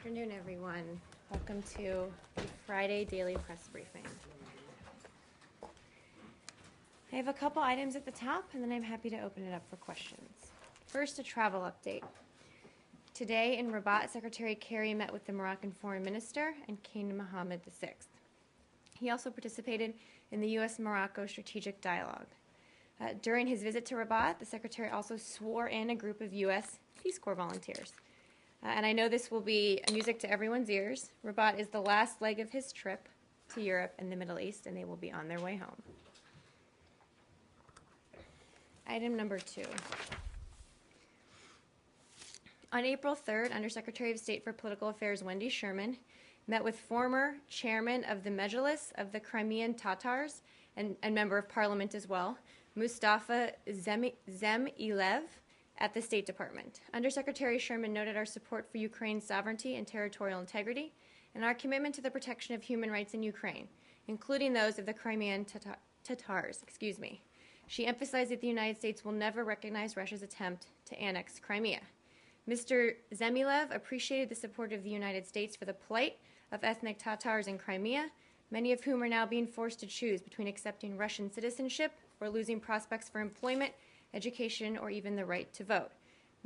Afternoon, everyone. Welcome to the Friday Daily Press Briefing. I have a couple items at the top, and then I'm happy to open it up for questions. First, a travel update. Today in Rabat, Secretary Kerry met with the Moroccan Foreign Minister and King Mohammed VI. He also participated in the U.S.-Morocco Strategic Dialogue. During his visit to Rabat, the Secretary also swore in a group of U.S. Peace Corps volunteers. And I know this will be music to everyone's ears. Rabat is the last leg of his trip to Europe and the Middle East, and they will be on their way home. Item number 2. On April 3rd, Undersecretary of State for Political Affairs Wendy Sherman met with former chairman of the Mejlis of the Crimean Tatars and member of parliament as well, Mustafa Zemilev, at the State Department. Undersecretary Sherman noted our support for Ukraine's sovereignty and territorial integrity and our commitment to the protection of human rights in Ukraine, including those of the Crimean Tatars. She emphasized that the United States will never recognize Russia's attempt to annex Crimea. Mr. Zemilev appreciated the support of the United States for the plight of ethnic Tatars in Crimea, many of whom are now being forced to choose between accepting Russian citizenship or losing prospects for employment, education, or even the right to vote.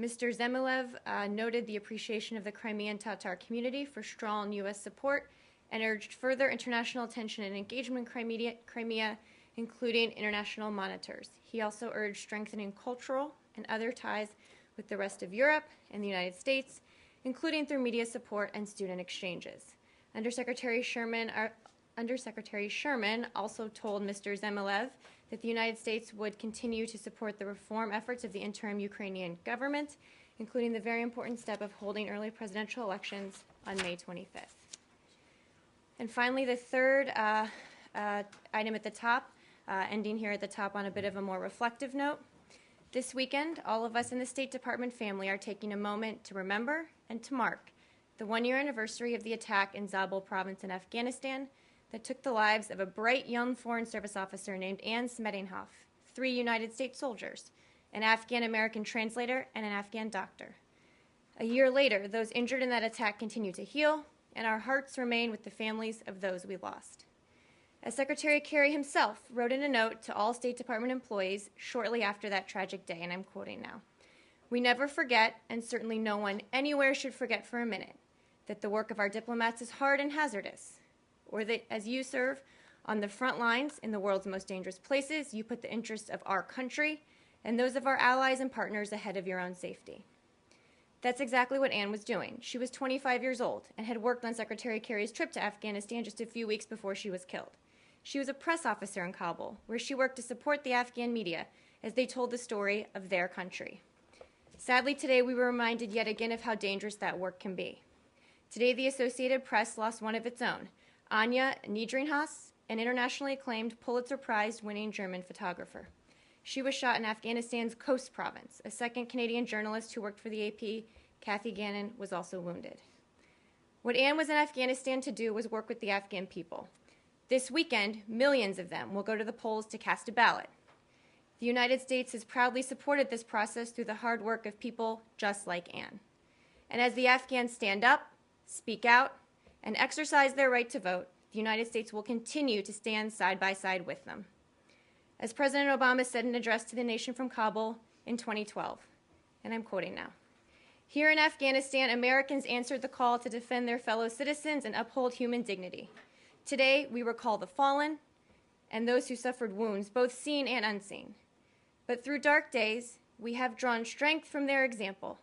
Mr. Zemilev noted the appreciation of the Crimean Tatar community for strong U.S. support and urged further international attention and engagement in Crimea, including international monitors. He also urged strengthening cultural and other ties with the rest of Europe and the United States, including through media support and student exchanges. Undersecretary Sherman also told Mr. Zemilev that the United States would continue to support the reform efforts of the interim Ukrainian government, including the very important step of holding early presidential elections on May 25th. And finally, the third item at the top, ending here at the top on a bit of a more reflective note. This weekend, all of us in the State Department family are taking a moment to remember and to mark the one-year anniversary of the attack in Zabul province in Afghanistan that took the lives of a bright young Foreign Service officer named Anne Smedinghoff, 3 United States soldiers, an Afghan-American translator, and an Afghan doctor. A year later, those injured in that attack continue to heal, and our hearts remain with the families of those we lost. As Secretary Kerry himself wrote in a note to all State Department employees shortly after that tragic day, and I'm quoting now, "We never forget, and certainly no one anywhere should forget for a minute, that the work of our diplomats is hard and hazardous, or that as you serve on the front lines in the world's most dangerous places, you put the interests of our country and those of our allies and partners ahead of your own safety." That's exactly what Anne was doing. She was 25 years old and had worked on Secretary Kerry's trip to Afghanistan just a few weeks before she was killed. She was a press officer in Kabul, where she worked to support the Afghan media as they told the story of their country. Sadly, today we were reminded yet again of how dangerous that work can be. Today, the Associated Press lost one of its own, Anya Niedringhaus, an internationally acclaimed Pulitzer Prize-winning German photographer. She was shot in Afghanistan's Khost province. A second Canadian journalist who worked for the AP, Kathy Gannon, was also wounded. What Anne was in Afghanistan to do was work with the Afghan people. This weekend, millions of them will go to the polls to cast a ballot. The United States has proudly supported this process through the hard work of people just like Anne. And as the Afghans stand up, speak out, and exercise their right to vote, the United States will continue to stand side by side with them. As President Obama said in an address to the nation from Kabul in 2012, and I'm quoting now, "Here in Afghanistan, Americans answered the call to defend their fellow citizens and uphold human dignity. Today, we recall the fallen and those who suffered wounds, both seen and unseen. But through dark days, we have drawn strength from their example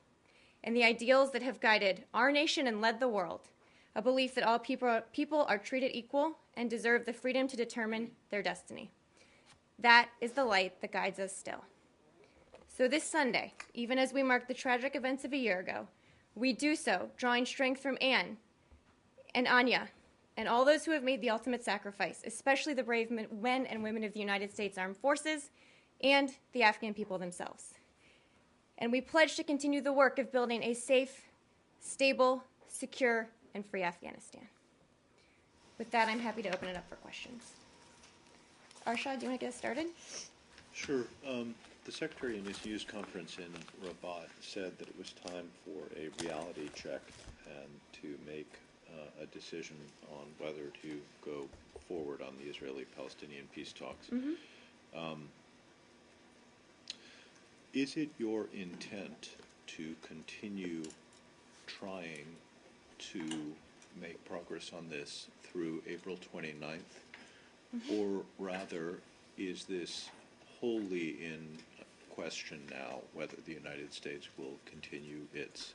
and the ideals that have guided our nation and led the world, a belief that all people are treated equal and deserve the freedom to determine their destiny. That is the light that guides us still." So this Sunday, even as we mark the tragic events of a year ago, we do so drawing strength from Anne and Anya and all those who have made the ultimate sacrifice, especially the brave men and women of the United States Armed Forces and the Afghan people themselves. And we pledge to continue the work of building a safe, stable, secure, and free Afghanistan. With that, I'm happy to open it up for questions. Arshad, do you want to get us started? Sure. The Secretary in his news conference in Rabat said that it was time for a reality check and to make a decision on whether to go forward on the Israeli-Palestinian peace talks. Is it your intent to continue trying to make progress on this through April 29th? Or rather, is this wholly in question now whether the United States will continue its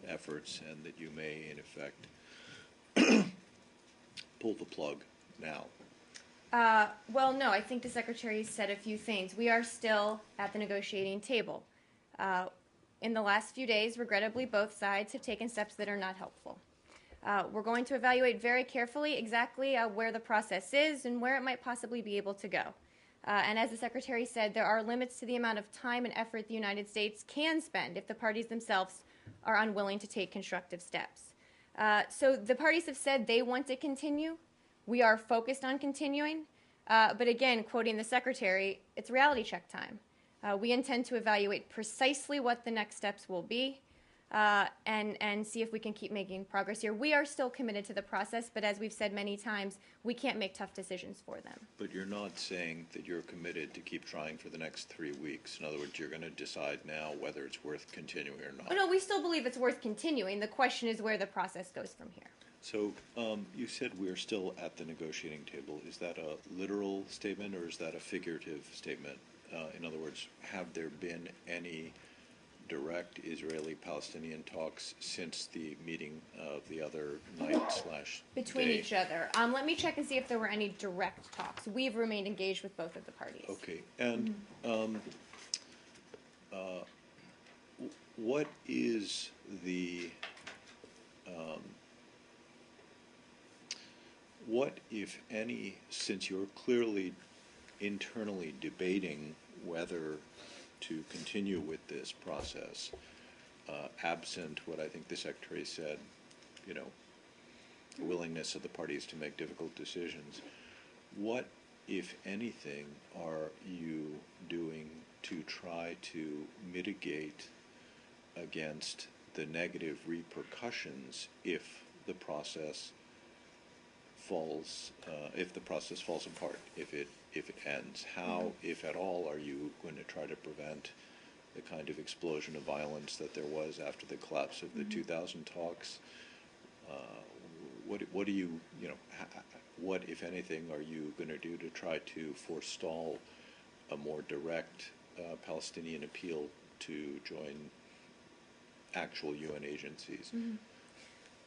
efforts and that you may, in effect, pull the plug now? Well, no, I think the Secretary said a few things. We are still at the negotiating table. In the last few days, regrettably, both sides have taken steps that are not helpful. We're going to evaluate very carefully exactly where the process is and where it might possibly be able to go. And as the Secretary said, there are limits to the amount of time and effort the United States can spend if the parties themselves are unwilling to take constructive steps. So the parties have said they want to continue. We are focused on continuing. But again, quoting the Secretary, it's reality check time. We intend to evaluate precisely what the next steps will be and see if we can keep making progress here. We are still committed to the process, but as we've said many times, we can't make tough decisions for them. But you're not saying that you're committed to keep trying for the next 3 weeks. In other words, you're going to decide now whether it's worth continuing or not. Oh, no, we still believe it's worth continuing. The question is where the process goes from here. So you said we're still at the negotiating table. Is that a literal statement or is that a figurative statement? In other words, have there been any direct Israeli-Palestinian talks since the meeting of the other night/day? Between each other. Let me check and see if there were any direct talks. We've remained engaged with both of the parties. Okay. And what is the what, if any, since you're clearly internally debating whether to continue with this process, absent what I think the Secretary said, the willingness of the parties to make difficult decisions, what, if anything, are you doing to try to mitigate against the negative repercussions if the process falls apart, if it ends? How, if at all, are you going to try to prevent the kind of explosion of violence that there was after the collapse of the 2000 talks? What do you, what, if anything, are you going to do to try to forestall a more direct Palestinian appeal to join actual UN agencies?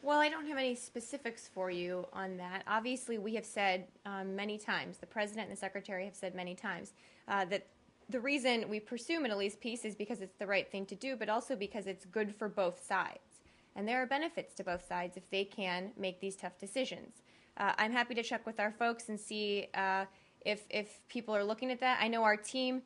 Well, I don't have any specifics for you on that. Obviously, we have said many times, the President and the Secretary have said many times, that the reason we pursue Middle East peace is because it's the right thing to do, but also because it's good for both sides. And there are benefits to both sides if they can make these tough decisions. I'm happy to check with our folks and see if people are looking at that. I know our team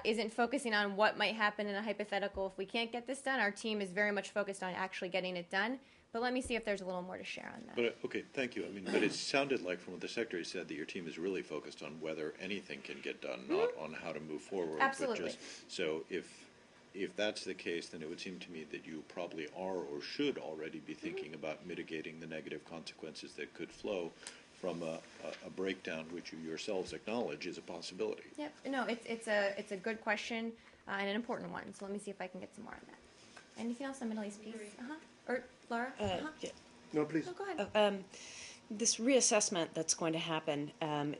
isn't focusing on what might happen in a hypothetical if we can't get this done. Our team is very much focused on actually getting it done. But let me see if there's a little more to share on that. But okay, thank you. But it sounded like from what the Secretary said that your team is really focused on whether anything can get done, not on how to move forward. Absolutely. But so if that's the case, then it would seem to me that you probably are or should already be thinking about mitigating the negative consequences that could flow from a breakdown, which you yourselves acknowledge is a possibility. Yep. No, it's a good question and an important one. So let me see if I can get some more on that. Anything else on Middle East peace? Or Laura? Yeah. No, please. Oh, go ahead. This reassessment that's going to happen,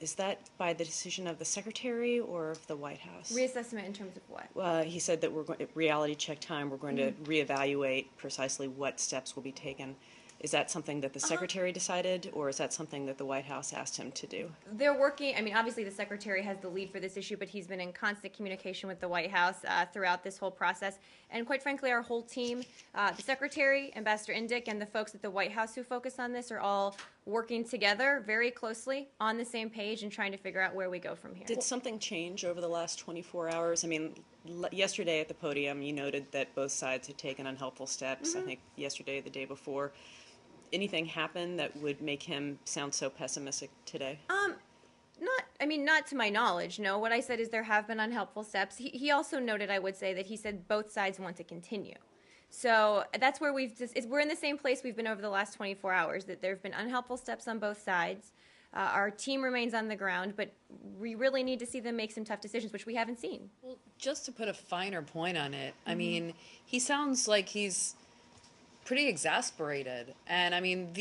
is that by the decision of the Secretary or of the White House? Reassessment in terms of what? He said that we're going reality check time. We're going to reevaluate precisely what steps will be taken. Is that something that the Secretary decided, or is that something that the White House asked him to do? They're working. I mean, obviously the Secretary has the lead for this issue, but he's been in constant communication with the White House throughout this whole process. And quite frankly, our whole team, the Secretary, Ambassador Indyk, and the folks at the White House who focus on this are all working together very closely on the same page and trying to figure out where we go from here. Did something change over the last 24 hours? I mean, yesterday at the podium, you noted that both sides had taken unhelpful steps. I think yesterday, the day before. Anything happen that would make him sound so pessimistic today? I mean, not to my knowledge, no. What I said is there have been unhelpful steps. He also noted, I would say, that he said both sides want to continue. So that's where we're in the same place we've been over the last 24 hours, that there have been unhelpful steps on both sides. Our team remains on the ground, but we really need to see them make some tough decisions, which we haven't seen. Well, just to put a finer point on it, I mean, he sounds like he's pretty exasperated. And I mean,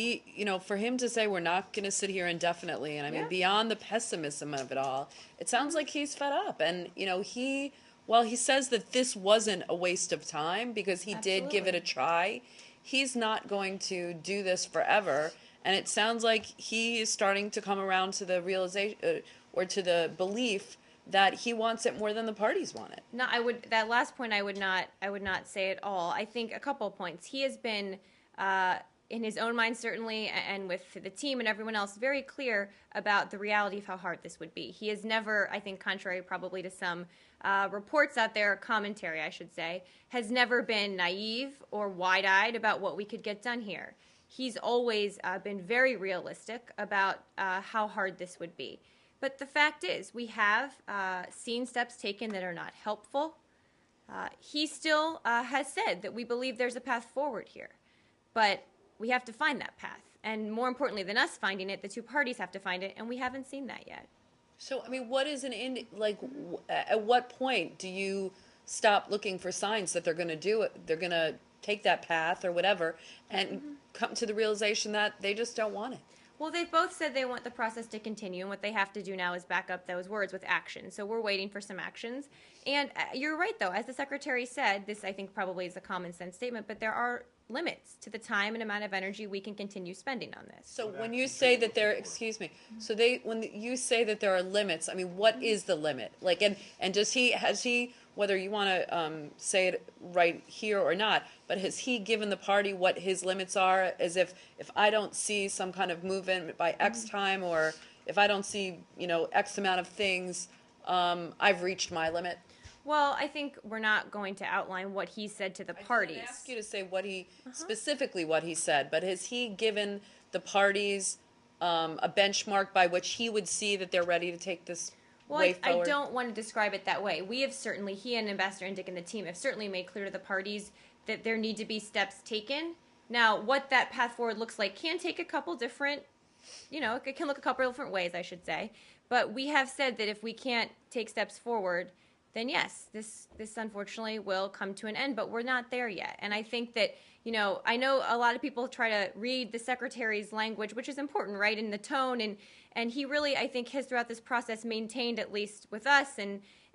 for him to say we're not going to sit here indefinitely, and I mean, Yeah. beyond the pessimism of it all, it sounds like he's fed up. And, while he says that this wasn't a waste of time because he did give it a try, he's not going to do this forever. And it sounds like he is starting to come around to the realization or to the belief that he wants it more than the parties want it. No, that last point I would not say at all. I think a couple of points. He has been in his own mind certainly, and with the team and everyone else, very clear about the reality of how hard this would be. He has never, I think, contrary probably to some reports out there, commentary I should say, has never been naive or wide-eyed about what we could get done here. He's always been very realistic about how hard this would be. But the fact is, we have seen steps taken that are not helpful. He still has said that we believe there's a path forward here. But we have to find that path. And more importantly than us finding it, the two parties have to find it, and we haven't seen that yet. So, I mean, what is at what point do you stop looking for signs that they're going to do it, they're going to take that path or whatever, and come to the realization that they just don't want it? Well, they've both said they want the process to continue, and what they have to do now is back up those words with action. So we're waiting for some actions. And you're right, though. As the Secretary said, this I think probably is a common sense statement, but there are limits to the time and amount of energy we can continue spending on this. So when you say that when you say that there are limits, I mean, what is the limit? Like, and has he, whether you want to say it right here or not, but has he given the party what his limits are, as if I don't see some kind of movement by X time, or if I don't see, X amount of things, I've reached my limit? Well, I think we're not going to outline what he said to the parties. I didn't ask you to say specifically what he said, but has he given the parties a benchmark by which he would see that they're ready to take this way forward? I don't want to describe it that way. We have certainly, he and Ambassador Indyk and the team have certainly made clear to the parties that there need to be steps taken. Now, what that path forward looks like can take a couple different, it can look a couple different ways, I should say. But we have said that if we can't take steps forward, then yes, this unfortunately will come to an end, but we're not there yet. And I think that, I know a lot of people try to read the Secretary's language, which is important, right, in the tone, and he really, I think, has throughout this process maintained, at least with us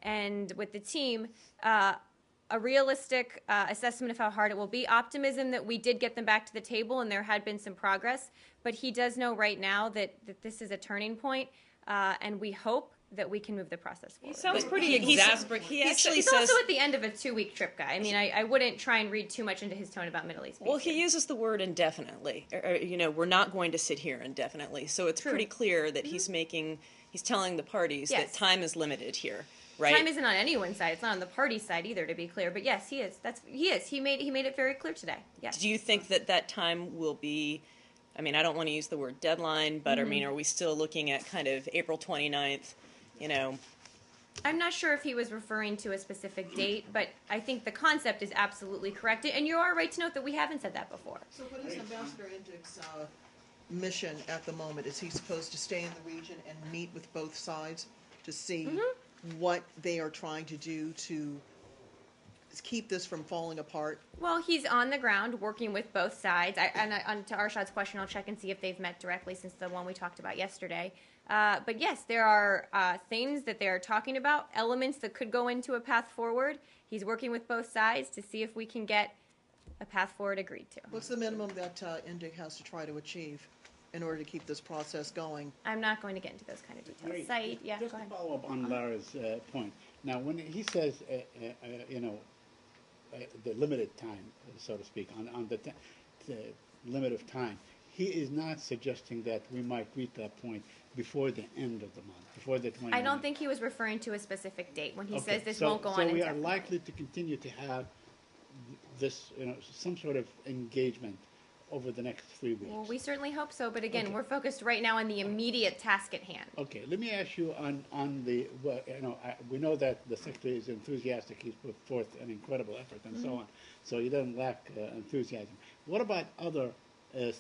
and with the team, a realistic assessment of how hard it will be, optimism that we did get them back to the table and there had been some progress, but he does know right now that this is a turning point, and we hope that we can move the process forward. He sounds pretty exasperated. He's also at the end of a 2-week trip, guy. I mean, I wouldn't try and read too much into his tone about Middle East peace. Well, he uses the word indefinitely. We're not going to sit here indefinitely. So it's pretty clear that he's telling the parties that time is limited here, right? Time isn't on anyone's side. It's not on the party side either, to be clear. But yes, he is. He made it very clear today. Yes. Do you think that time will be? I mean, I don't want to use the word deadline, but I mean, are we still looking at kind of April 29th? I'm not sure if he was referring to a specific date, but I think the concept is absolutely correct. And you are right to note that we haven't said that before. So what is Ambassador Indyk's mission at the moment? Is he supposed to stay in the region and meet with both sides to see what they are trying to do to keep this from falling apart? Well, he's on the ground working with both sides. To Arshad's question, I'll check and see if they've met directly since the one we talked about yesterday. But yes, there are things that they're talking about, elements that could go into a path forward. He's working with both sides to see if we can get a path forward agreed to. What's the minimum that Indyk has to try to achieve in order to keep this process going? I'm not going to get into those kind of details. Marie, Saeed, yeah, just go to ahead. follow up on Lara's point. Now, when he says, the limited time, so to speak, on the limit of time, he is not suggesting that we might reach that point before the end of the month, before the 29th. I don't think he was referring to a specific date when he says this so, won't go on So we are indefinitely. likely to continue to have this, some sort of engagement over the next 3 weeks? Well, we certainly hope so, but again, Okay. we're focused right now on the immediate task at hand. Okay, let me ask you on the, well, we know that the secretary is enthusiastic, he's put forth an incredible effort and so on, so he doesn't lack enthusiasm. What about other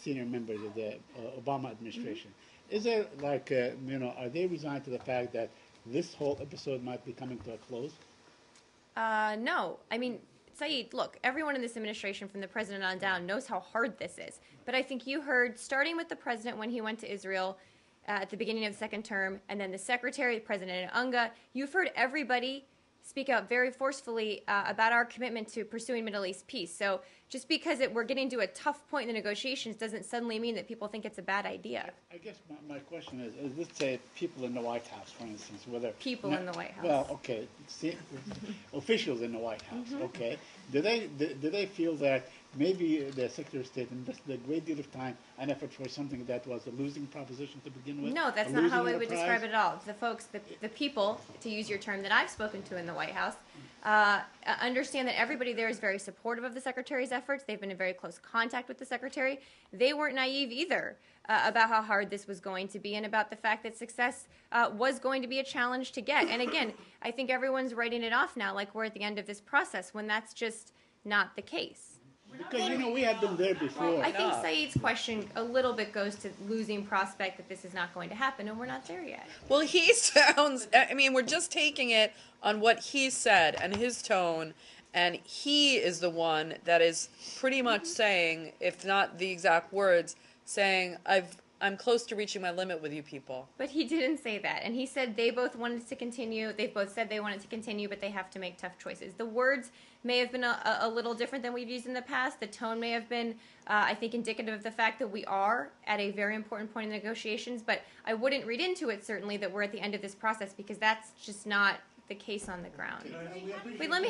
senior members of the Obama administration? Is there like, are they resigned to the fact that this whole episode might be coming to a close? No. I mean, Saeed, look, everyone in this administration, from the president on down, knows how hard this is. But I think you heard, starting with the president when he went to Israel at the beginning of the second term, and then the secretary, President Unga, you've heard everybody speak out very forcefully about our commitment to pursuing Middle East peace. So just because we're getting to a tough point in the negotiations doesn't suddenly mean that people think it's a bad idea. I guess my question is let's say people in the White House, for instance, whether... People in the White House. Well, okay, officials in the White House, okay. Do they feel that maybe the Secretary of State invested a great deal of time and effort for something that was a losing proposition to begin with? No, that's A not how losing I would enterprise? describe it at all. The folks, the people, to use your term that I've spoken to in the White House, understand that everybody there is very supportive of the Secretary's efforts. They've been in very close contact with the Secretary. They weren't naive either about how hard this was going to be and about the fact that success was going to be a challenge to get. And again, I think everyone's writing it off now like we're at the end of this process when that's just not the case. Because, we have been there before. I think Saeed's question a little bit goes to losing prospect that this is not going to happen, and we're not there yet. Well, he sounds, I mean, we're just taking it on what he said and his tone, and he is the one that is pretty much saying, if not the exact words, saying, I'm close to reaching my limit with you people. But he didn't say that, and he said they both wanted to continue. They both said they wanted to continue, but they have to make tough choices. The words may have been a little different than we've used in the past. The tone may have been, I think, indicative of the fact that we are at a very important point in negotiations, but I wouldn't read into it, certainly, that we're at the end of this process, because that's just not the case on the ground. Wait, let me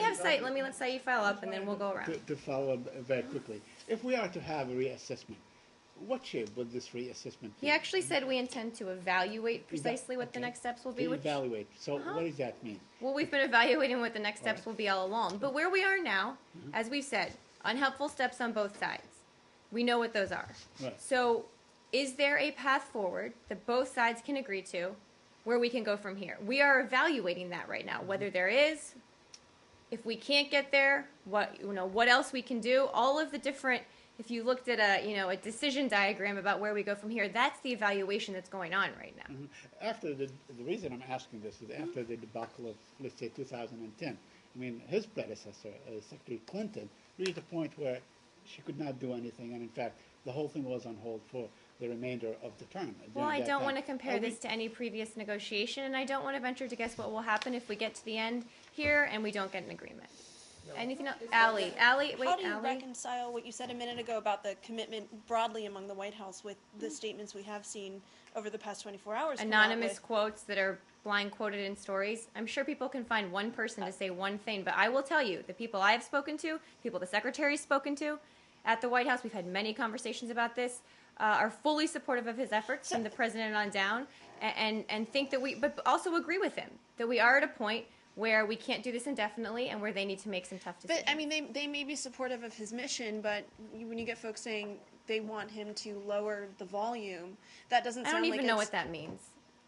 let Saeed file up, and then we'll go around. To follow up very quickly, if we are to have a reassessment, what shape would this reassessment be? He actually said we intend to evaluate precisely what the next steps will be. Which, Evaluate. So what does that mean? well, we've been evaluating what the next steps will be all along. But where we are now, as we've said, unhelpful steps on both sides. We know what those are. Right. So is there a path forward that both sides can agree to where we can go from here? We are evaluating that right now, whether there is, if we can't get there, what else we can do, all of the different. If you looked at a decision diagram about where we go from here, that's the evaluation that's going on right now. After the reason I'm asking this is after the debacle of, let's say, 2010. I mean, his predecessor, Secretary Clinton, reached a point where she could not do anything, and in fact, the whole thing was on hold for the remainder of the term. Well, I During that don't time. want to compare Are we- this to any previous negotiation, and I don't want to venture to guess what will happen if we get to the end here and we don't get an agreement. Anything else? Allie, How do you Allie. reconcile what you said a minute ago about the commitment broadly among the White House with the statements we have seen over the past 24 hours? come out Anonymous with? quotes that are blind quoted in stories. I'm sure people can find one person to say one thing, but I will tell you, the people I have spoken to, people the Secretary's spoken to at the White House, we've had many conversations about this, are fully supportive of his efforts from the president on down, and think that but also agree with him that we are at a point where we can't do this indefinitely and where they need to make some tough decisions. But I mean, they may be supportive of his mission, but when you get folks saying they want him to lower the volume, that doesn't I sound don't like even know it's- what that means.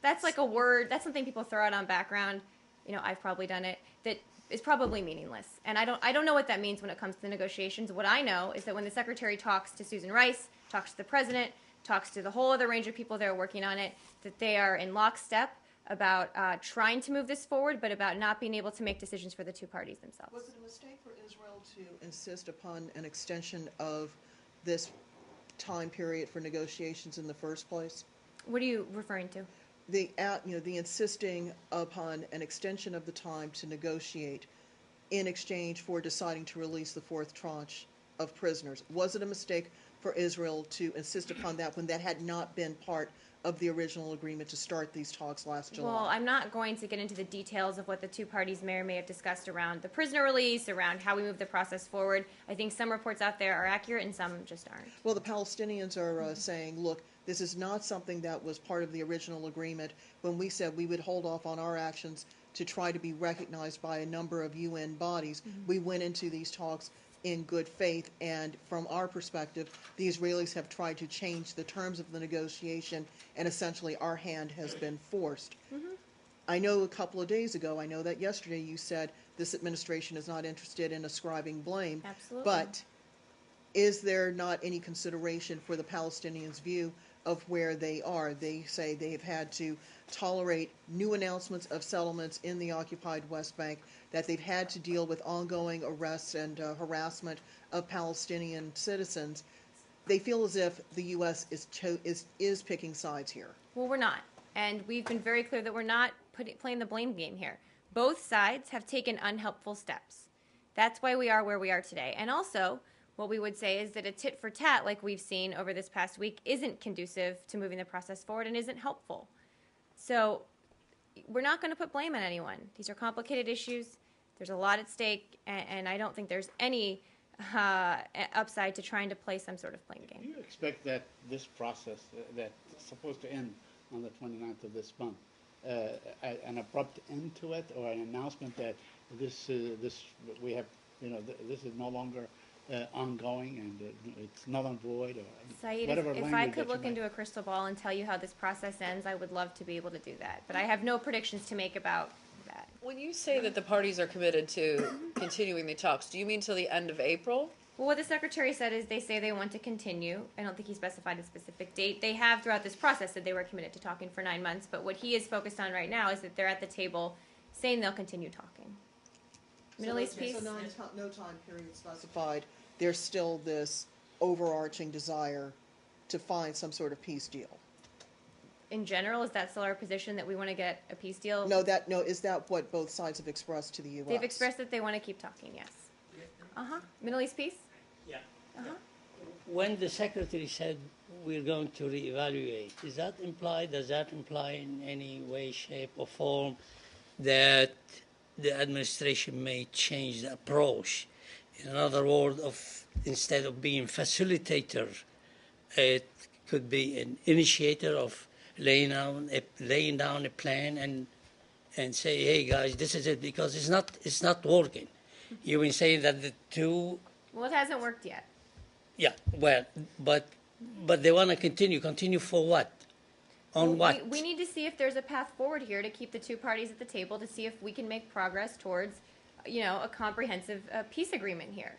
That's like a word. That's something people throw out on background. I've probably done it. That is probably meaningless. And I don't know what that means when it comes to the negotiations. What I know is that when the secretary talks to Susan Rice, talks to the president, talks to the whole other range of people that are working on it, that they are in lockstep about trying to move this forward, but about not being able to make decisions for the two parties themselves. Was it a mistake for Israel to insist upon an extension of this time period for negotiations in the first place? What are you referring to? The insisting upon an extension of the time to negotiate in exchange for deciding to release the fourth tranche of prisoners. Was it a mistake for Israel to insist upon that when that had not been part of the original agreement to start these talks last July? Well, I'm not going to get into the details of what the two parties may or may have discussed around the prisoner release, around how we move the process forward. I think some reports out there are accurate and some just aren't. Well, the Palestinians are saying, look, this is not something that was part of the original agreement when we said we would hold off on our actions to try to be recognized by a number of UN bodies. We went into these talks in good faith, and from our perspective, the Israelis have tried to change the terms of the negotiation, and essentially our hand has been forced. I know a couple of days ago, I know that yesterday you said this administration is not interested in ascribing blame. Absolutely. But is there not any consideration for the Palestinians' view of where they are? They say they have had to tolerate new announcements of settlements in the occupied West Bank, that they've had to deal with ongoing arrests and harassment of Palestinian citizens. They feel as if the U.S. is picking sides here. Well, we're not. And we've been very clear that we're not playing the blame game here. Both sides have taken unhelpful steps. That's why we are where we are today. And also, what we would say is that a tit for tat, like we've seen over this past week, isn't conducive to moving the process forward and isn't helpful. So we're not going to put blame on anyone. These are complicated issues. There's a lot at stake, and I don't think there's any upside to trying to play some sort of blame Do game. you expect that this process that's supposed to end on the 29th of this month, an abrupt end to it, or an announcement that this we have, this is no longer ongoing and it's null and void, or Saeed, whatever if I language could that you look might- into a crystal ball and tell you how this process ends, I would love to be able to do that. But I have no predictions to make about that. When you say that the parties are committed to continuing the talks, do you mean till the end of April? Well, what the secretary said is they say they want to continue. I don't think he specified a specific date. They have throughout this process said they were committed to talking for 9 months, but what he is focused on right now is that they're at the table saying they'll continue talking. Middle East peace? So no time period specified. There's still this overarching desire to find some sort of peace deal. In general, is that still our position that we want to get a peace deal? Is that what both sides have expressed to the U.S.? They've expressed that they want to keep talking, yes. Middle East peace? Yeah. When the secretary said we're going to reevaluate, does that imply in any way, shape, or form that the administration may change the approach? In other words, instead of being facilitator, it could be an initiator of laying down a plan and say, hey guys, this is it, because it's not working. You've been saying that the two. Well, it hasn't worked yet. Yeah, well, but they want to continue for what? On what? We need to see if there's a path forward here to keep the two parties at the table to see if we can make progress towards, a comprehensive peace agreement here.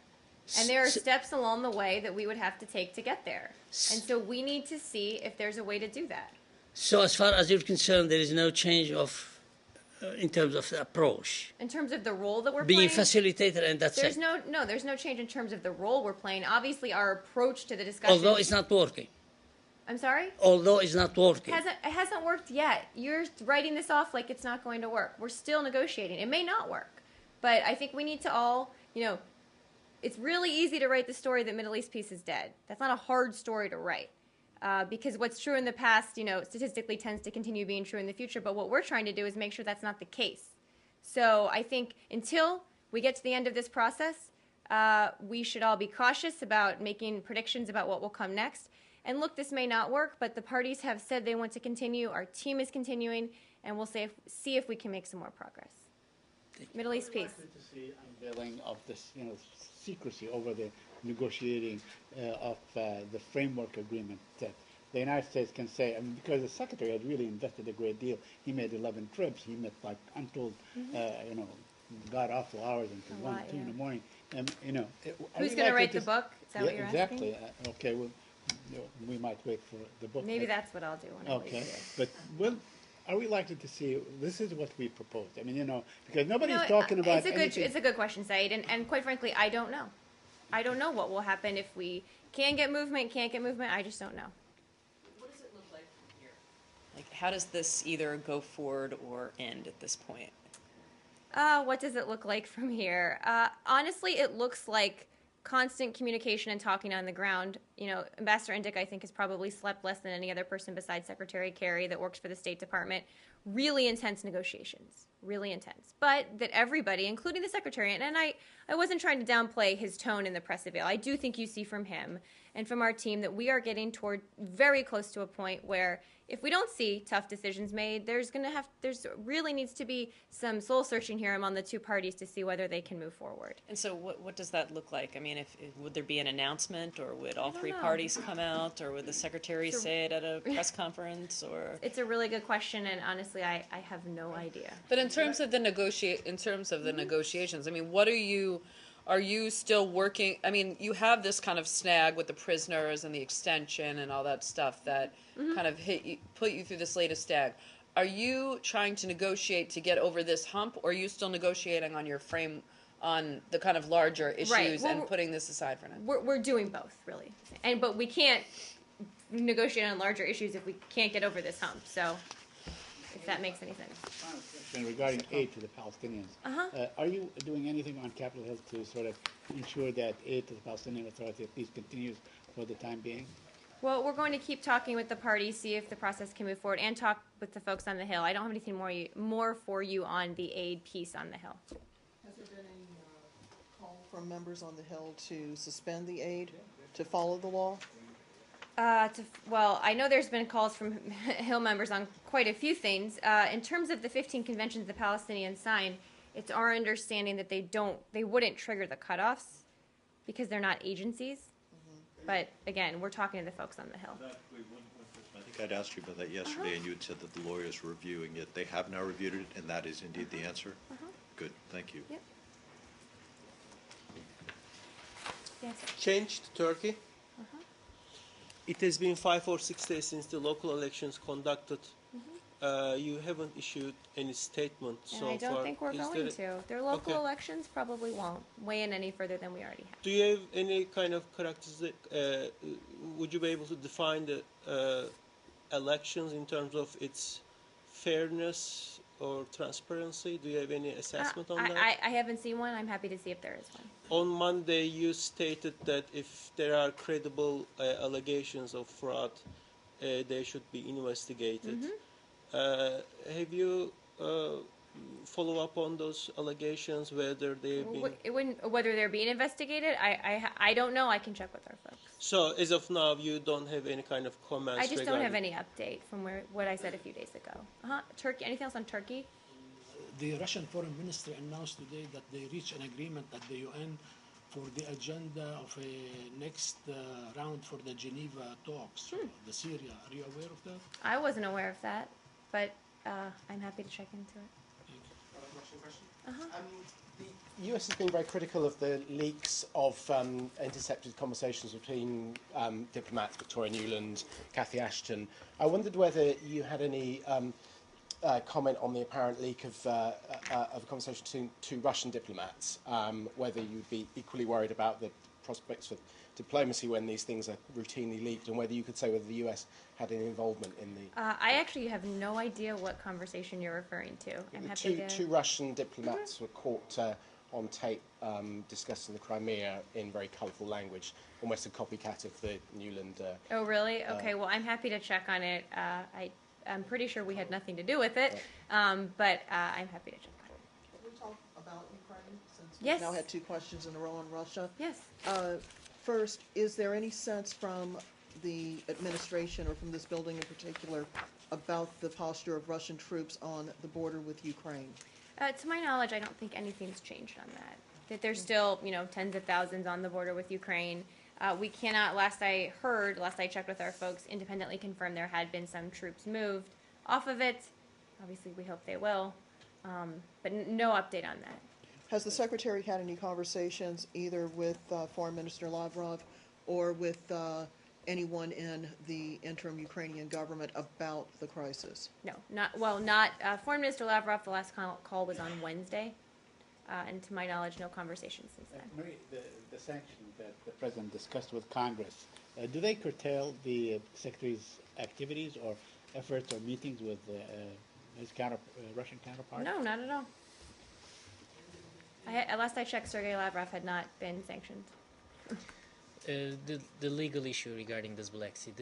And there are steps along the way that we would have to take to get there. And so we need to see if there's a way to do that. So as far as you're concerned, there is no change in terms of the approach. In terms of the role that we're Being playing, facilitator, and that's there's it. there's no change in terms of the role we're playing. Obviously, our approach to the discussion. Although it's not working. I'm sorry? Although it's not working. It hasn't worked yet. You're writing this off like it's not going to work. We're still negotiating. It may not work. But I think we need to all, it's really easy to write the story that Middle East peace is dead. That's not a hard story to write. Because what's true in the past, statistically tends to continue being true in the future. But what we're trying to do is make sure that's not the case. So I think until we get to the end of this process, we should all be cautious about making predictions about what will come next. And look, this may not work, but the parties have said they want to continue. Our team is continuing, and we'll see if we can make some more progress. Middle East peace. Likely to see unveiling of this, secrecy over the negotiating of the framework agreement that the United States can say, because the secretary had really invested a great deal. He made 11 trips. He met like untold, god awful hours until 1, 2 in the morning. Who's going to write the book? Is that what you're exactly. asking? Okay, well, we might wait for the book. Maybe that's what I'll do when I leave Okay, here. but are we likely to see? This is what we proposed. Because nobody's talking about anything. It's a good question, Said, and quite frankly, I don't know. I don't know what will happen if we can't get movement. I just don't know. What does it look like from here? Like, how does this either go forward or end at this point? What does it look like from here? Honestly, it looks like constant communication and talking on the ground Ambassador Indyk, I think, has probably slept less than any other person besides Secretary Kerry that works for the State Department. Really intense negotiations, really intense. But that everybody, including the Secretary, and I wasn't trying to downplay his tone in the press avail. I do think you see from him and from our team that we are getting toward very close to a point where if we don't see tough decisions made, there's really needs to be some soul searching here among the two parties to see whether they can move forward. And so what does that look like? I mean, would there be an announcement, or would all don't three know. parties come out, or would the secretary say it at a press conference, or? It's a really good question, and honestly, I have no idea. But in terms of the negotiations, I mean, are you still working? I mean, you have this kind of snag with the prisoners and the extension and all that stuff that kind of put you through this latest snag. Are you trying to negotiate to get over this hump, or are you still negotiating on the kind of larger issues Right. Well, and putting this aside for now? We're doing both, really, but we can't negotiate on larger issues if we can't get over this hump. So, if that makes any sense. And regarding aid to the Palestinians, are you doing anything on Capitol Hill to sort of ensure that aid to the Palestinian Authority at least continues for the time being? Well, we're going to keep talking with the parties, see if the process can move forward, and talk with the folks on the Hill. I don't have anything more for you on the aid piece on the Hill. Has there been any call from members on the Hill to suspend the aid, to follow the law? Well, I know there's been calls from Hill members on quite a few things. In terms of the 15 conventions the Palestinians signed, it's our understanding that they wouldn't trigger the cutoffs because they're not agencies. But again, we're talking to the folks on the Hill. I think I'd asked you about that yesterday, and you had said that the lawyers were reviewing it. They have now reviewed it, and that is indeed the answer? Good, thank you. Yep. Yes. Change to Turkey. It has been 5 or 6 days since the local elections conducted. You haven't issued any statement And so I don't far. think we're Is going there- to. Their local Okay. elections probably won't weigh in any further than we already have. Do you have any kind of characteristic? Would you be able to define the elections in terms of its fairness or transparency? Do you have any assessment on that? I haven't seen one. I'm happy to see if there is one. On Monday, you stated that if there are credible allegations of fraud, they should be investigated. Have you follow up on those allegations, whether they've been... It wouldn't, whether they're being investigated, I don't know. I can check with our folks. So, as of now, you don't have any kind of comments I just don't have regarding- any update from what I said a few days ago. Turkey. Anything else on Turkey? The Russian Foreign Ministry announced today that they reached an agreement at the UN for the agenda of a next round for the Geneva talks, the Syria. Are you aware of that? I wasn't aware of that, but I'm happy to check into it. The US has been very critical of the leaks of intercepted conversations between diplomats Victoria Nuland, Cathy Ashton. I wondered whether you had any comment on the apparent leak of a conversation between two Russian diplomats, whether you'd be equally worried about the prospects for diplomacy when these things are routinely leaked, and whether you could say whether the US had any involvement in the... I actually have no idea what conversation you're referring to. I'm happy to... Two Russian diplomats were caught on tape discussing the Crimea in very colourful language, almost a copycat of the Nuland... Oh, really? Okay, well, I'm happy to check on it. I'm pretty sure we had nothing to do with it, but I'm happy to check on it. Can we talk about Ukraine, since Yes. we've now had 2 questions in a row on Russia? Yes. First, is there any sense from the administration or from this building in particular about the posture of Russian troops on the border with Ukraine? To my knowledge, I don't think anything's changed on that. That there's still, tens of thousands on the border with Ukraine. We cannot, last I checked with our folks, independently confirm there had been some troops moved off of it. Obviously, we hope they will, but no update on that. Has the Secretary had any conversations either with Foreign Minister Lavrov or with anyone in the interim Ukrainian government about the crisis? No, not Foreign Minister Lavrov. The last call was on Wednesday, and to my knowledge, no conversation since then. Marie, the sanctions that the President discussed with Congress, do they curtail the Secretary's activities or efforts or meetings with his Russian counterpart? No, not at all. Last I checked, Sergei Lavrov had not been sanctioned. The legal issue regarding this Black Sea,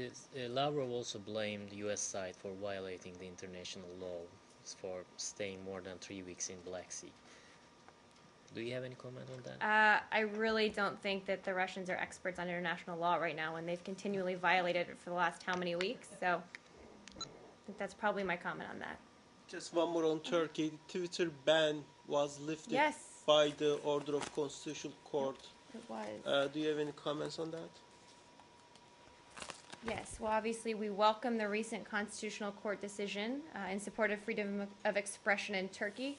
Lavrov also blamed the U.S. side for violating the international law for staying more than 3 weeks in Black Sea. Do you have any comment on that? I really don't think that the Russians are experts on international law right now, and they've continually violated it for the last how many weeks? So I think that's probably my comment on that. Just one more on Turkey. The Twitter ban was lifted Yes. by the order of Constitutional Court. It was. Do you have any comments on that? Yes, well, obviously, we welcome the recent Constitutional Court decision in support of freedom of expression in Turkey.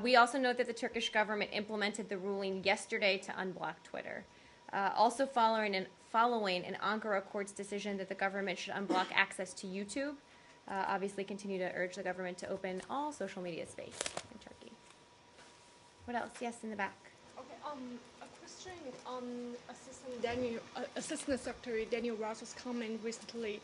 We also note that the Turkish government implemented the ruling yesterday to unblock Twitter. Also following an Ankara court's decision that the government should unblock access to YouTube, obviously continue to urge the government to open all social media space in Turkey. What else? Yes, in the back. Okay, a question on Assistant Secretary Daniel Russell's comment recently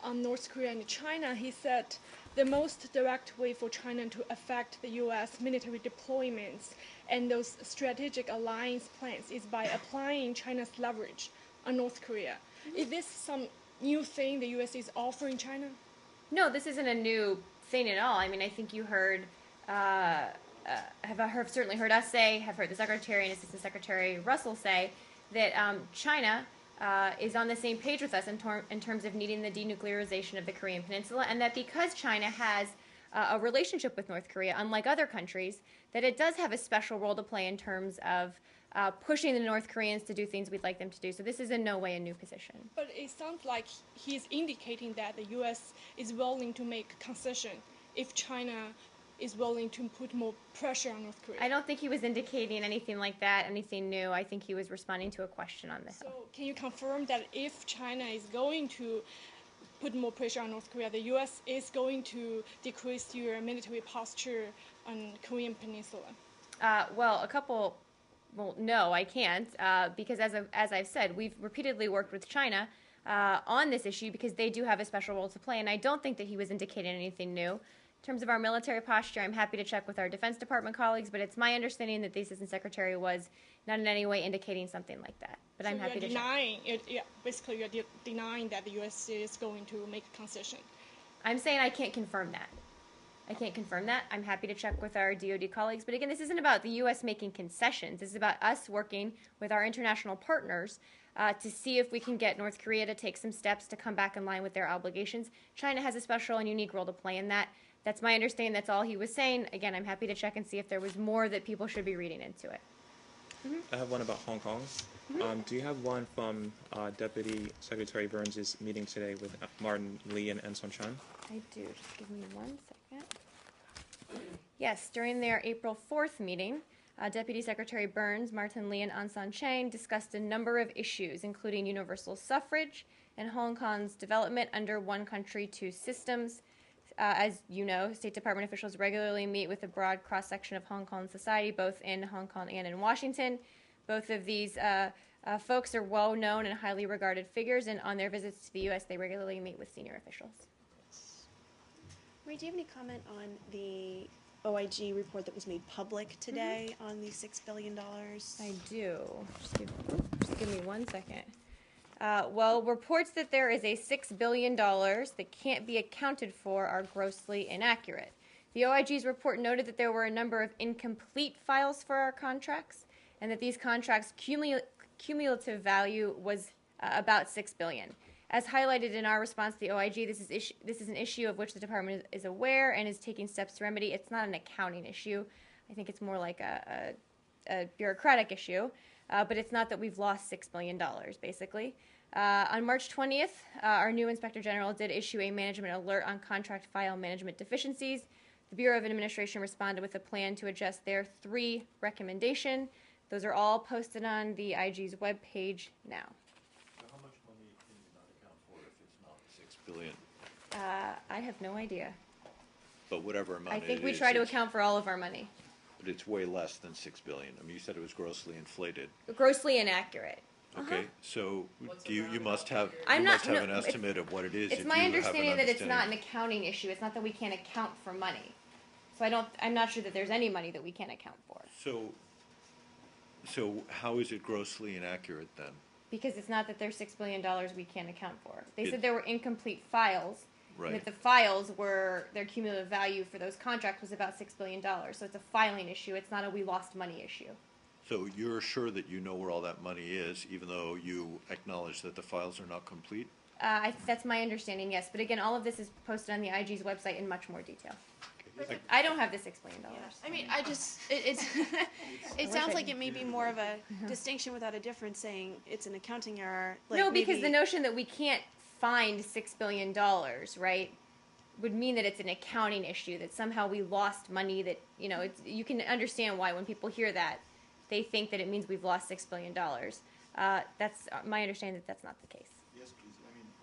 on North Korea and China. He said the most direct way for China to affect the U.S. military deployments and those strategic alliance plans is by applying China's leverage on North Korea. Is this some new thing the U.S. is offering China? No, this isn't a new thing at all. I mean, I think you heard, have certainly heard us say, have heard the Secretary and Assistant Secretary Russell say that China is on the same page with us in terms of needing the denuclearization of the Korean Peninsula, and that because China has a relationship with North Korea, unlike other countries, that it does have a special role to play in terms of pushing the North Koreans to do things we'd like them to do. So this is in no way a new position. But it sounds like he's indicating that the U.S. is willing to make concession if China is willing to put more pressure on North Korea. I don't think he was indicating anything like that, anything new. I think he was responding to a question on the Hill. So can you confirm that if China is going to put more pressure on North Korea, the U.S. is going to decrease your military posture on Korean Peninsula? No, I can't, because as I've said, we've repeatedly worked with China on this issue because they do have a special role to play, and I don't think that he was indicating anything new. In terms of our military posture, I'm happy to check with our Defense Department colleagues, but it's my understanding that the Assistant Secretary was not in any way indicating something like that. But I'm happy to check. Basically, you're denying that the U.S. is going to make a concession. I'm saying I can't confirm that. I'm happy to check with our DoD colleagues. But again, this isn't about the U.S. making concessions. This is about us working with our international partners to see if we can get North Korea to take some steps to come back in line with their obligations. China has a special and unique role to play in that. That's my understanding. That's all he was saying. Again, I'm happy to check and see if there was more that people should be reading into it. I have one about Hong Kong. Do you have one from Deputy Secretary Burns' meeting today with Martin Lee and Son Chan? I do. Just give me 1 second. Yes, during their April 4th meeting, Deputy Secretary Burns, Martin Lee, and Aung San Chang discussed a number of issues, including universal suffrage and Hong Kong's development under one country, two systems. As you know, State Department officials regularly meet with a broad cross-section of Hong Kong society, both in Hong Kong and in Washington. Both of these folks are well-known and highly regarded figures, and on their visits to the U.S., they regularly meet with senior officials. Marie, do you have any comment on the OIG report that was made public today on the $6 billion? I do. Just give me 1 second. Reports that there is a $6 billion that can't be accounted for are grossly inaccurate. The OIG's report noted that there were a number of incomplete files for our contracts, and that these contracts' cumulative value was about $6 billion. As highlighted in our response to the OIG, this is an issue of which the department is aware and is taking steps to remedy. It's not an accounting issue. I think it's more like a bureaucratic issue, but it's not that we've lost $6 billion, basically. On March 20th, our new Inspector General did issue a management alert on contract file management deficiencies. The Bureau of Administration responded with a plan to adjust their 3 recommendations. Those are all posted on the IG's webpage now. How much money can you not account for if it's not $6 billion? I have no idea. But whatever amount it is. I think we try to account for all of our money. But it's way less than $6 billion. I mean, you said it was grossly inflated. Grossly inaccurate. Okay, so you must have an estimate of what it is. It's my understanding that it's not an accounting issue. It's not that we can't account for money. So I'm not sure that there's any money that we can't account for. So how is it grossly inaccurate then? because it's not that there's $6 billion we can't account for. They It- said there were incomplete files. Right. And that the files were, their cumulative value for those contracts was about $6 billion. So it's a filing issue. It's not a we lost money issue. So you're sure that you know where all that money is, even though you acknowledge that the files are not complete? That's my understanding, yes. But again, all of this is posted on the IG's website in much more detail. Okay. I don't have the $6 billion. I mean, I just, it's, it sounds like it may be more of a distinction without a difference, saying it's an accounting error. Like No, because the maybe- notion that we can't find $6 billion, right, would mean that it's an accounting issue, that somehow we lost money, that, you know, it's, you can understand why when people hear that, they think that it means we've lost $6 billion. That's my understanding that that's not the case. Yes, please.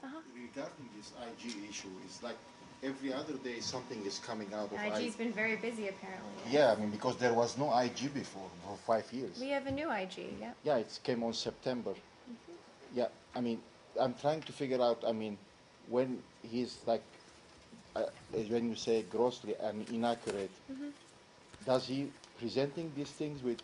I mean, regarding this IG issue, it's like every other day something is coming out of IG's been very busy, apparently. Yeah, I mean, because there was no IG before for 5 years. We have a new IG, yeah. Yeah, it came on September. Yeah, I mean, I'm trying to figure out, I mean, when he's like, when you say grossly and inaccurate, does he presenting these things with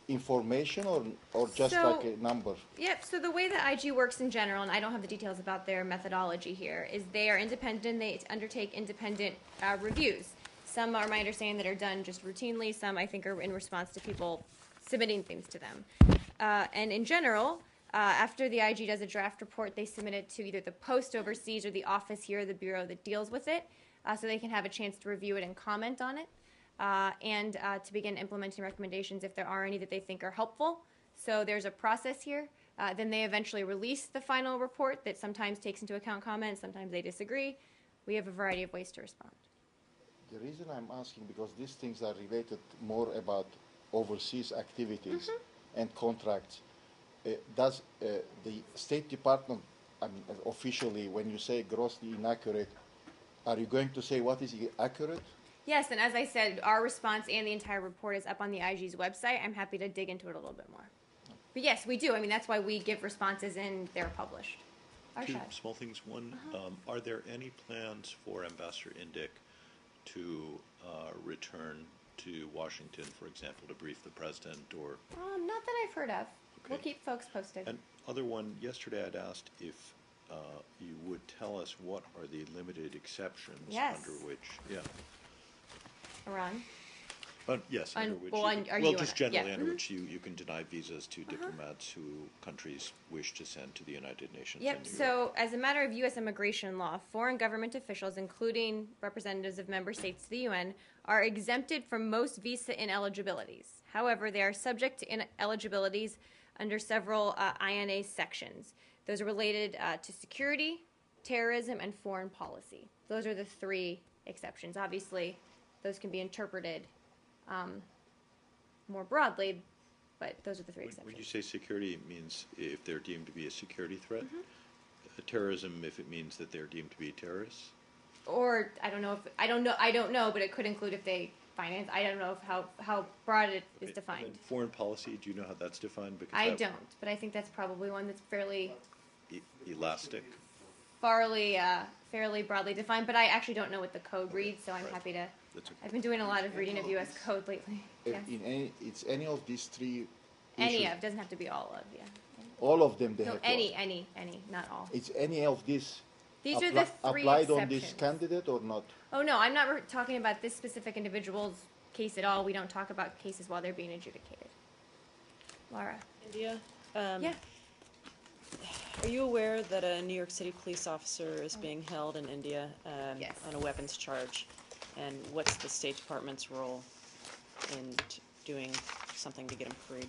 information or just So- like a number? Yep, so the way that IG works in general, and I don't have the details about their methodology here, is they are independent, they undertake independent reviews. Some are my understanding that are done just routinely, some I think are in response to people submitting things to them. And in general, after the IG does a draft report, they submit it to either the post overseas or the office here, the bureau that deals with it, so they can have a chance to review it and comment on it, and to begin implementing recommendations if there are any that they think are helpful. So there's a process here. Then they eventually release the final report that sometimes takes into account comments, sometimes they disagree. We have a variety of ways to respond. The reason I'm asking, because these things are related more about overseas activities and contracts. Does the State Department, I mean, officially, when you say grossly inaccurate, are you going to say what is accurate? Yes, and as I said, our response and the entire report is up on the IG's website. I'm happy to dig into it a little bit more. But yes, we do. I mean, that's why we give responses and they're published. Two Arshad. small things. One, are there any plans for Ambassador Indyk to return to Washington, for example, to brief the president or? Not that I've heard of. We'll Okay. keep folks posted. And other one, yesterday I'd asked if you would tell us what are the limited exceptions Yes. under which, yeah. Iran. Yes, under which well, you can, are well, you just on- generally yeah, under mhm. which you can deny visas to diplomats who countries wish to send to the United Nations. Yep, in New York. so as a matter of U.S. immigration law, foreign government officials, including representatives of member states to the UN, are exempted from most visa ineligibilities. However, they are subject to ineligibilities under several INA sections. Those are related to security, terrorism, and foreign policy. Those are the three exceptions. Obviously, those can be interpreted more broadly, but those are the three When exceptions. you say security, it means if they're deemed to be a security threat. Terrorism, if it means that they're deemed to be terrorists. Or I don't know, but it could include if they finance. I don't know if how broad it is defined. And foreign policy, do you know how that's defined? Because I that- don't, but I think that's probably one that's fairly elastic. fairly broadly defined. But I actually don't know what the code reads, so I'm happy to. That's okay. I've been doing a lot of reading of U.S. code lately. Yes. It's any of these three Any issues? of doesn't have to be all of, yeah. All of them they No, have to any, not all. It's any of these These are the three applied on this exceptions. candidate or not? Oh no, I'm not talking about this specific individual's case at all. We don't talk about cases while they're being adjudicated. Laura. India? Yeah. Are you aware that a New York City police officer is being held in India Yes. on a weapons charge? And what's the State Department's role in doing something to get him freed?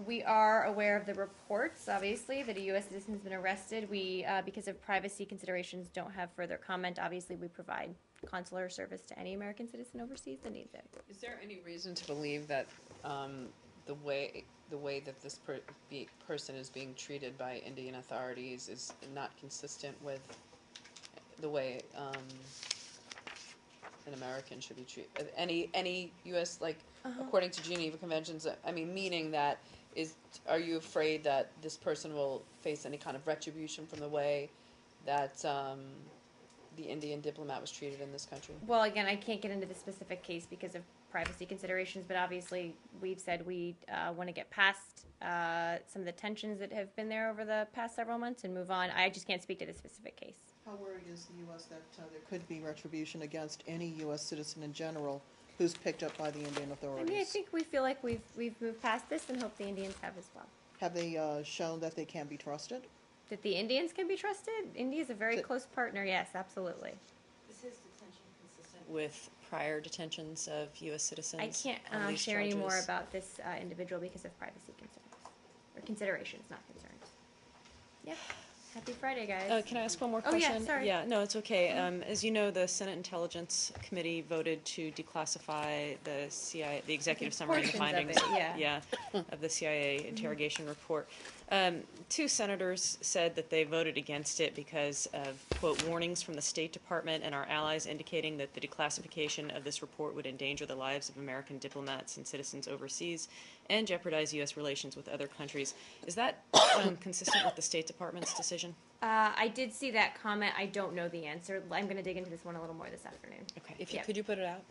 We are aware of the reports, obviously, that a U.S. citizen has been arrested. We, because of privacy considerations, don't have further comment. Obviously, we provide consular service to any American citizen overseas that needs it. Is there any reason to believe that the way that this person is being treated by Indian authorities is not consistent with the way an American should be treated? Any U.S. according to Geneva Conventions? I mean, meaning that are you afraid that this person will face any kind of retribution from the way that the Indian diplomat was treated in this country? Well, again, I can't get into the specific case because of privacy considerations, but obviously we've said we want to get past some of the tensions that have been there over the past several months and move on. I just can't speak to the specific case. How worried is the U.S. that there could be retribution against any U.S. citizen in general who's picked up by the Indian I authorities? mean, I think we feel like we've moved past this and hope the Indians have as well. Have they shown that they can be trusted? That the Indians can be trusted? India is a very close partner, yes, absolutely. Is his detention consistent with prior detentions of U.S. citizens? I can't on these share any more charges? about this individual because of privacy concerns. Or considerations, not concerns. Yeah. Happy Friday, guys. Can I ask one more Oh, question? yeah, sorry. Yeah, no, it's okay. As you know, the Senate Intelligence Committee voted to declassify the CIA, the executive summary and the Portions of findings, it, of the CIA interrogation report. Two senators said that they voted against it because of, quote, warnings from the State Department and our allies indicating that the declassification of this report would endanger the lives of American diplomats and citizens overseas and jeopardize U.S. relations with other countries. Is that consistent with the State Department's decision? I did see that comment. I don't know the answer. I'm going to dig into this one a little more this afternoon. Okay. Could you put it out?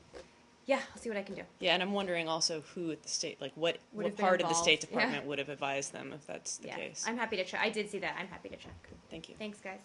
Yeah, I'll see what I can do. Yeah, and I'm wondering also who at the state, like what Would have been part of the involved. State Yeah. Department would have advised them if that's the Yeah, case. I'm happy to check. I did see that. I'm happy to check. Thank you. Thanks, guys.